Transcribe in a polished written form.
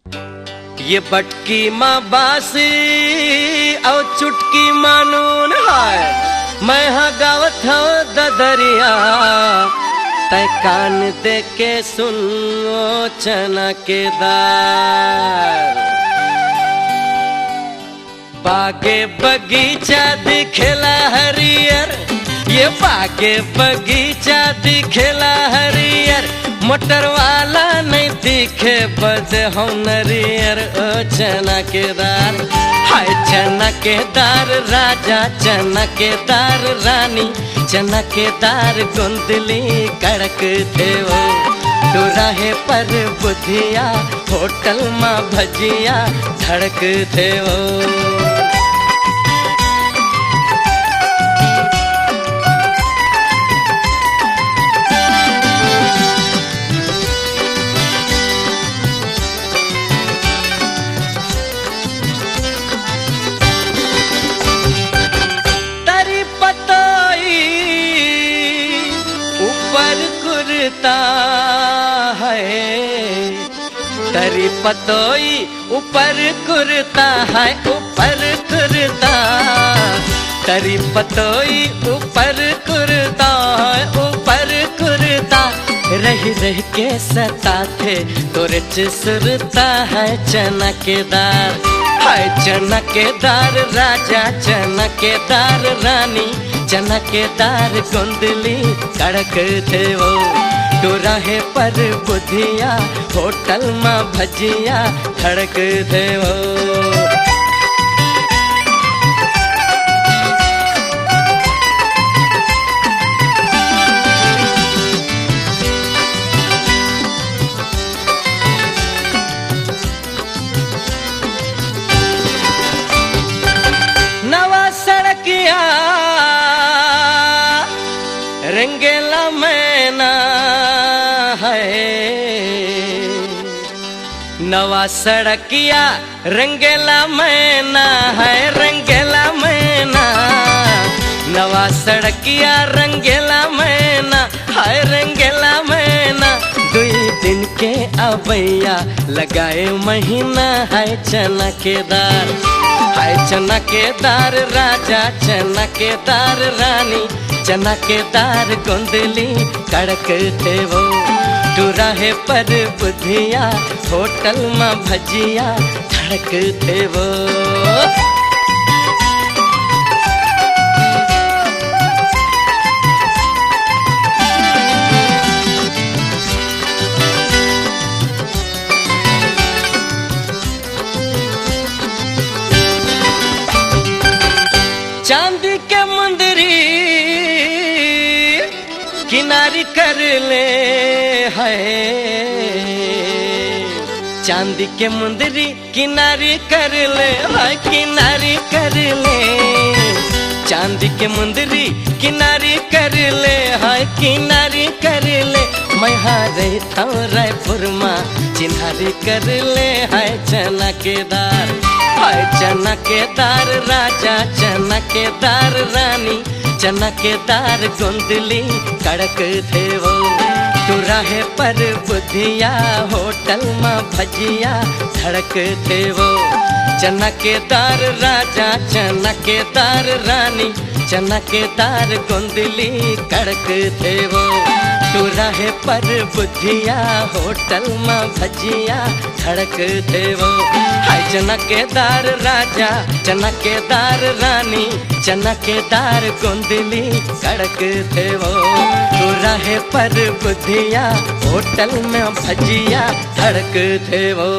ये बटकी माँ बासी और चुटकी मानून है। मैं हाँ गावत हूँ ददरिया, तय कान दे के सुन ओ चना के दार। बागे बगीचा दिखेला हरियर, ये बागे बगीचा दिखेला हरियर। मोटर वाला नहीं दिखे बजे हम नरियर। ओ चना के दार हाय चना के दार राजा, चना के दार रानी, चना के दार गोंदली कड़क थे वो। दुराहे पर बुधिया होटल माँ भजिया धड़क थे वो। तरी पतोई ऊपर कुर्ता है, ऊपर कुर्ता। तरी पतोई ऊपर कुर्ता है, ऊपर कुर्ता। रह रह के सताते तोरे सुरता है चना के दार। हाय चना के दार राजा, चना के दार रानी, चना के दार गोंदली कड़क थे वो। दुराहे पर बुधिया होटल माँ भजिया धड़क थे वो। नवा सड़किया रंगेला मैना है, नवा सड़किया रंगेला मैना है, रंगेला मैना। नवा सड़किया रंगेला मैना है, रंगेला मैना। दुई दिन के अबैया लगाए महीना है चना के दार। हाय चना के दार राजा, चना के दार रानी, चना के दार गोंदली कड़क थे वो। दुराहे पर बुधिया होटल माँ भजिया धड़क थे वो। चांदी के मुंदरी किनारी कर ले है, चांदी के मुंदरी किनारी कर ले है, किनारी कर ले। चांदी के मुंदरी किनारी कर ले है, किनारी कर ले। मैं हारे था रायपुर माँ चिन्हारी कर ले है चना के दार। हाय चना के दार राजा, चना के दार रानी, चना के दार गोंदली कड़क थे वो। दुराहे पर बुधिया होटल माँ भजिया धड़क थे वो। चना के दार राजा, चना के दार रानी, चना के दार गोंदली कड़क थे वो। दुराहे पर बुधिया होटल माँ भजिया धड़क थे वो। हाय चना के दार राजा, चना के दार रानी, चना के दार गोंदली कड़क थे वो। दुराहे पर बुधिया होटल में भजिया धड़क थे वो।